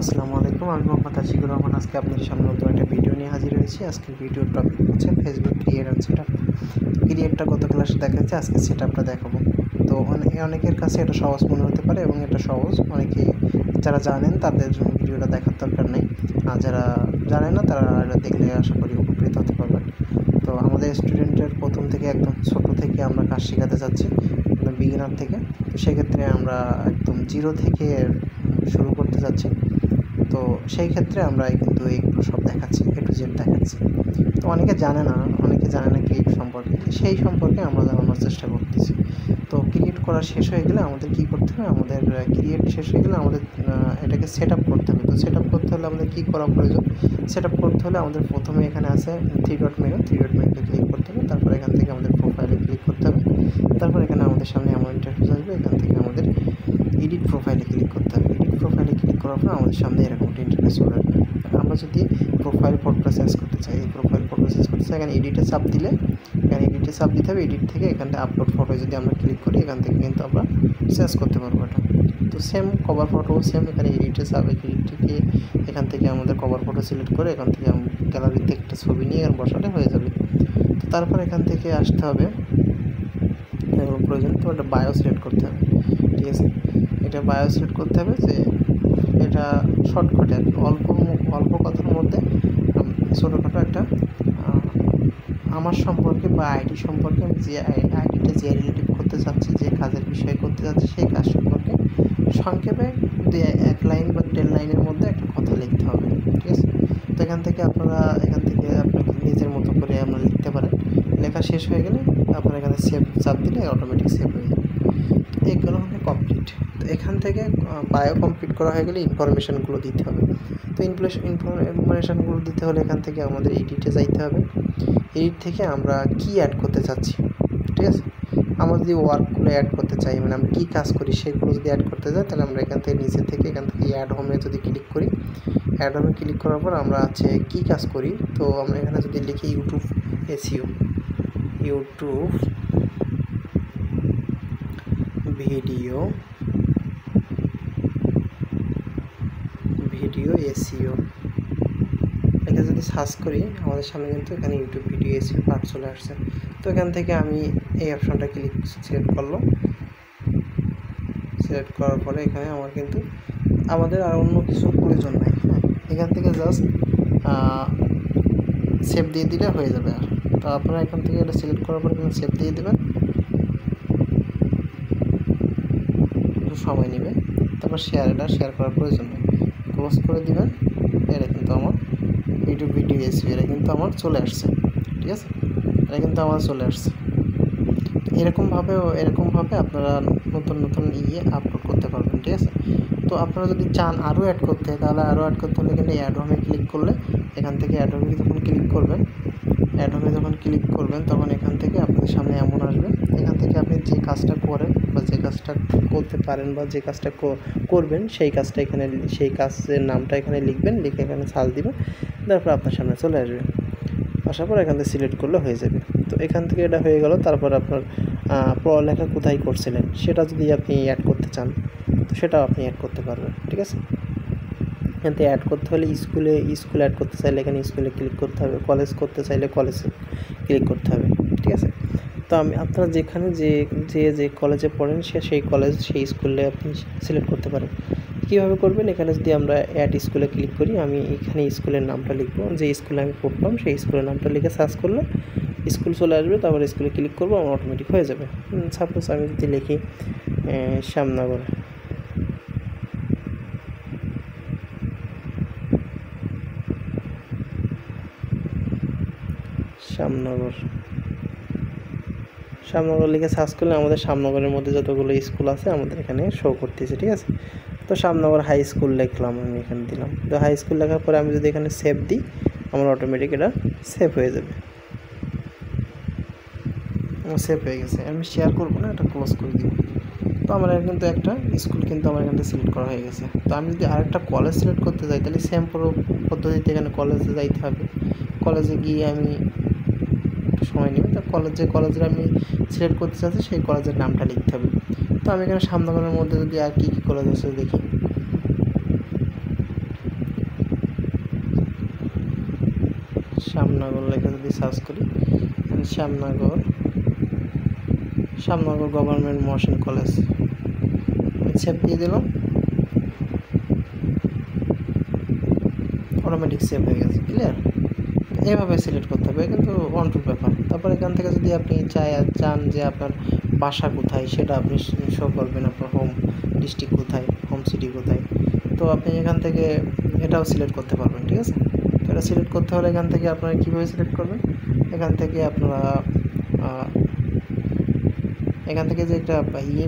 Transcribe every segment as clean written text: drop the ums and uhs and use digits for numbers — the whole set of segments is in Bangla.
আসসালামু আলাইকুম, আমি মোহাম্মদ আশিকুর রহমান। আজকে আপনাদের সামনে নতুন একটা ভিডিও নিয়ে হাজির হয়েছি। আজকের ভিডিওর টপিক হচ্ছে Facebook create and set up. ক্রিয়েটটা গত ক্লাসে দেখাচ্ছি, আজকে সেট আপটা দেখাবো। তো অনেকের কাছে এটা সহজ মনে হতে পারে এবং এটা সহজ। অনেকেই যারা জানেন তাদের জন্য ভিডিওটা দেখার দরকার নেই, আর যারা জানে না তারা এটা দেখলে আশা করি উপকৃত হতে পারবেন। তো আমাদের স্টুডেন্টের প্রথম থেকে একদম ছোটো থেকে আমরা কাজ শেখাতে যাচ্ছি, একদম বিগিনার থেকে। তো সেক্ষেত্রে আমরা একদম জিরো থেকে শুরু করতে যাচ্ছি। তো সেই ক্ষেত্রে আমরা কিন্তু এইগুলো সব দেখাচ্ছি, A to Z দেখাচ্ছি। তো অনেকে জানে না ক্রিয়েট সম্পর্কে, সেই সম্পর্কে আমরা জানানোর চেষ্টা করতেছি। তো ক্রিয়েট করা শেষ হয়ে গেলে আমাদের কী করতে হবে, আমাদের ক্রিয়েট শেষ হয়ে গেলে আমাদের এটাকে সেট আপ করতে হবে। তো সেট আপ করতে হলে আমাদের কী করা প্রয়োজন? সেট আপ করতে হলে আমাদের প্রথমে এখানে আছে থ্রি ডট মেনুতে ক্লিক করতে হবে। তারপর এখান থেকে আমাদের প্রোফাইলে ক্লিক করতে হবে। তারপর এখানে আমাদের সামনে এমন ইন্টারফেস আসবে, এখান থেকে আমাদের এডিট প্রোফাইলে ক্লিক করতে হবে। এডিট প্রোফাইলে ক্লিক করার পর আমাদের সামনে এরকম একটা ইন্টারফেস চলে আসবে। আমরা যদি প্রোফাইল ফটোটা চেঞ্জ করতে চাই, এই প্রোফাইল ফটো চেঞ্জ করতে চাই, এখানে এডিটে চাপ দিলে এখানে এডিটে চাপ দিতে হবে। এডিট থেকে এখানে আপলোড ফটো যদি আমরা ক্লিক করি, এখান থেকে কিন্তু আমরা চেঞ্জ করতে পারবো এটা। তো সেম কভার ফটো সেম, এখানে এডিটে চাপ, এডিট থেকে এখান থেকে আমাদের কভার ফটো সিলেক্ট করে এখান থেকে গ্যালারিতে একটা ছবি নিয়ে আর বসালে হয়ে যাবে। তো তারপর এখান থেকে আসতে হবে, এগুলো প্রয়োজন। তো এটা বায়ো সিলেক্ট করতে হবে, ঠিক আছে। এটা বায়ো সিলেক্ট করতে হবে যে এটা শর্টকাটে আর কি, অল্প কথার মধ্যে ছোটোখাটো একটা আমার সম্পর্কে বা আইডি সম্পর্কে, আমি যে আইডিটা যে রিলেটিভ করতে চাচ্ছি, যে কাজের বিষয়ে করতে চাচ্ছি, সেই কাজ সম্পর্কে সংক্ষেপে এক লাইন বা 10 লাইনের মধ্যে একটা কথা লিখতে হবে, ঠিক আছে। তো এখান থেকে আপনারা আপনাকে নিজের মতো করে আপনারা লিখতে পারেন। লেখা শেষ হয়ে গেলে আপনারা এখানে সেভ চাপ দিলে অটোমেটিক সেভ হয়ে যাবে। তো এগুলো হলো কমপ্লিট। তো এখান থেকে বায়ো কমপ্লিট করা হয়ে গেলে ইনফরমেশানগুলো দিতে হবে। তো ইনফরমেশানগুলো দিতে হলে এখান থেকে আমাদের এডিটে যাইতে হবে। এডিট থেকে আমরা কি অ্যাড করতে চাচ্ছি, ঠিক আছে। আমরা যদি ওয়ার্কগুলো অ্যাড করতে চাই, মানে আমরা কী কাজ করি সেগুলো যদি অ্যাড করতে চাই, তাহলে আমরা এখান থেকে নিচে থেকে এখান থেকে অ্যাড হোমে যদি ক্লিক করি, অ্যাড হোমে ক্লিক করার পর আমরা আছে কী কাজ করি। তো আমরা এখানে যদি লিখি YouTube SEO, YouTube video SEO এটা যদি সার্চ করি, আমাদের সামনে কিন্তু এখানে ইউটিউব ভিডিও এসইও পার্ট চলে আসছে। তো এখান থেকে আমি এই অপশনটা সিলেক্ট করলাম। সিলেক্ট করার পরে এখানে আমার কিন্তু আমাদের আর অন্য কিছু প্রয়োজন নাই, হ্যাঁ। এখান থেকে জাস্ট সেভ দিয়ে দিলে হয়ে যাবে। আর তো আপনারা এখান থেকে এটা সিলেক্ট করার পরে এখানে সেভ দিয়ে দেবেন, একটু সময় নেবে। তারপর এটা শেয়ার করার প্রয়োজন নেই, ক্লোজ করে দিবেন। এটা কিন্তু আমার ইউটিউব ভিডিও এসইও এটা কিন্তু আমার চলে আসছে, ঠিক আছে। এটা কিন্তু আমার চলে আসছে। এরকমভাবে আপনারা নতুন আপলোড করতে পারবেন, ঠিক আছে। তো আপনারা যদি চান আরও অ্যাড করতে, তাহলে আরও অ্যাড করতে হলে কিন্তু অ্যাড হোমে ক্লিক করলে, এখান থেকে অ্যাড হোমে যখন ক্লিক করবেন তখন এখান থেকে আপনাদের সামনে এমন আসবে। এখান থেকে আপনি যে কাজটা করেন বা যে কাজটা করতে পারেন বা যে কাজটা করবেন সেই কাজের নামটা এখানে লিখবেন, লিখে এখানে সার্চ দিবেন, তারপর আপনার সামনে চলে আসবে। আসার পর এখান থেকে সিলেক্ট করলে হয়ে যাবে। তো এখান থেকে এটা হয়ে গেল। তারপর আপনার পড়ালেখা কোথায় করছিলেন সেটা যদি আপনি অ্যাড করতে চান, তো সেটাও আপনি অ্যাড করতে পারবেন, ঠিক আছে। এখান থেকে অ্যাড করতে হলে স্কুলে অ্যাড করতে চাইলে এখানে স্কুলে ক্লিক করতে হবে, কলেজ করতে চাইলে কলেজে ক্লিক করতে হবে, ঠিক আছে। তো আপনারা যেখানে যে কলেজে পড়েন সেই স্কুলে আপনি সিলেক্ট করতে পারেন। কীভাবে করবেন? এখানে যদি আমরা অ্যাড স্কুলে ক্লিক করি, আমি এখানে স্কুলের নামটা লিখবো, যে স্কুলে আমি পড়তাম সেই স্কুলের নামটা লিখে সার্চ করলে স্কুল চলে আসবে। তারপর স্কুলে ক্লিক করবো, আমার অটোমেটিক হয়ে যাবে। সাপোজ আমি যদি লিখি শ্যামনগর, শ্যামনগর লিখে সার্চ করলে আমাদের শ্যামনগরের মধ্যে যতগুলো স্কুল আছে আমাদের এখানে শো করতেছে, ঠিক আছে। তো শ্যামনগর হাই স্কুল লিখলাম, আমি এখানে দিলাম। তো হাই স্কুল লেখার পরে আমি যদি এখানে সেভ দিই, আমার অটোমেটিক এটা সেভ হয়ে যাবে। আমার সেভ হয়ে গেছে, আমি শেয়ার করবো না, এটা ক্লোজ করে দিব। তো আমার কিন্তু একটা স্কুল কিন্তু আমার এখানে সিলেক্ট করা হয়ে গেছে। তো আমি যদি আরেকটা কলেজ সিলেক্ট করতে যাই, তাহলে সেম পদ্ধতিতে এখানে কলেজে যাইতে হবে। কলেজে গিয়ে আমি একটু সময় নেবে, তো কলেজের আমি সিলেক্ট করতে চাচ্ছি সেই কলেজের নামটা লিখতে হবে। তো আমি এখানে শ্যামনগরের মধ্যে যদি আর কী কলেজ আছে দেখি, শ্যামনগর লেখা যদি সার্চ করি, Shyamnagar government Mohasin college save দিয়ে দিলাম, অটোমেটিক সেভ হয়ে গেছে। ক্লিয়ার? এইভাবে সিলেক্ট করতে হবে, কিন্তু ওয়ান টু ব্যাপার। তারপর এখান থেকে যদি আপনি চান যে আপনার বাসা কোথায় সেটা আপনি শো করবেন, আপনার হোম ডিস্ট্রিক্ট কোথায়, হোম সিটি কোথায়, তো আপনি এখান থেকে এটাও সিলেক্ট করতে পারবেন। ঠিক আছে? তো এটা সিলেক্ট করতে হলে এখান থেকে আপনারা কীভাবে সিলেক্ট করবেন, এখান থেকে আপনারা এখান থেকে যে একটা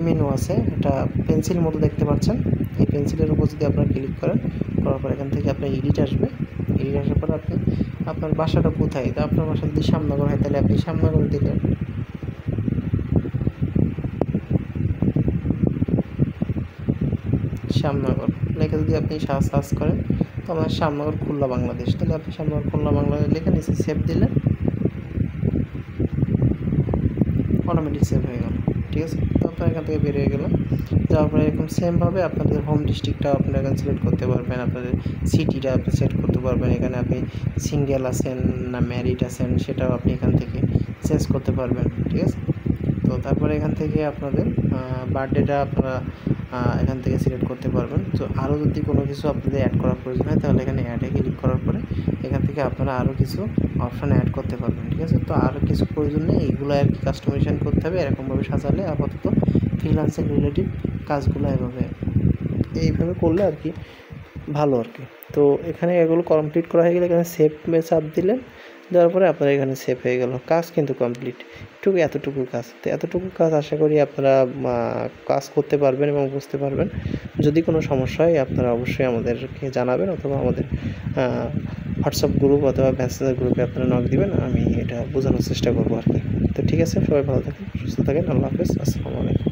মেনু আছে, এটা পেন্সিল মতো দেখতে পাচ্ছেন, এই পেন্সিলের উপর যদি আপনারা ক্লিক করার পর এখান থেকে আপনার এডিট আসবে। এডিট আসার পর আপনি আপনার বাসাটা কোথায়, তো আপনার বাসা যদি শ্যামনগর হয় তাহলে আপনি শ্যামনগর দিলেন। শ্যামনগর লেখে যদি আপনি সার্চ করেন, তো আপনার শ্যামনগর খুলনা বাংলাদেশ, তাহলে আপনি শ্যামনগর খুলনা বাংলাদেশ লিখে নিচে সেভ দিলেন, অটোমেটিক সেভ হয়ে গেল। ঠিক আছে? তো আপনার এখান থেকে বেরিয়ে গেলাম। যাওয়ার পরে এরকম সেমভাবে আপনাদের হোম ডিস্ট্রিক্টটাও আপনারা এখানে সিলেক্ট করতে পারবেন, আপনাদের সিটিটা আপনি সেট করতে পারবেন। এখানে আপনি সিঙ্গেল আছেন না ম্যারিড আছেন সেটাও আপনি এখান থেকে চেঞ্জ করতে পারবেন। ঠিক আছে? তো তারপরে এখান থেকে আপনাদের বার্থডেটা আপনারা এখান থেকে সিলেক্ট করতে পারবেন। তো আরও যদি কোনো কিছু আপনাদের অ্যাড করার প্রয়োজন হয় তাহলে এখানে অ্যাডে ক্লিক করার পরে এখান থেকে আপনারা আরও কিছু অপশান অ্যাড করতে পারবেন। ঠিক আছে? তো আরও কিছু প্রয়োজন নেই, এইগুলো আর কি কাস্টমাইজেশন করতে হবে। এরকমভাবে সাজালে আপাতত ফ্রিল্যান্সিং রিলেটিভ কাজগুলো এইভাবে করলে আর কি ভালো আর কি। তো এখানে এগুলো কমপ্লিট করা হয়ে গেলে এখানে সেভ চাপ দিলেন, দেওয়ার পরে আপনার এখানে সেভ হয়ে গেল, কাজ কিন্তু কমপ্লিট। এতটুকু কাজ, তো এতটুকু কাজ আশা করি আপনারা কাজ করতে পারবেন এবং বুঝতে পারবেন। যদি কোনো সমস্যা হয় আপনারা অবশ্যই আমাদেরকে জানাবেন, অথবা আমাদের হোয়াটসঅ্যাপ গ্রুপ অথবা মেসেঞ্জার গ্রুপে আপনারা নক দিবেন, আমি এটা বোঝানোর চেষ্টা করবো আর কি। তো ঠিক আছে, সবাই ভালো থাকেন, সুস্থ থাকেন, আল্লাহ হাফেজ, আসসালামু আলাইকুম।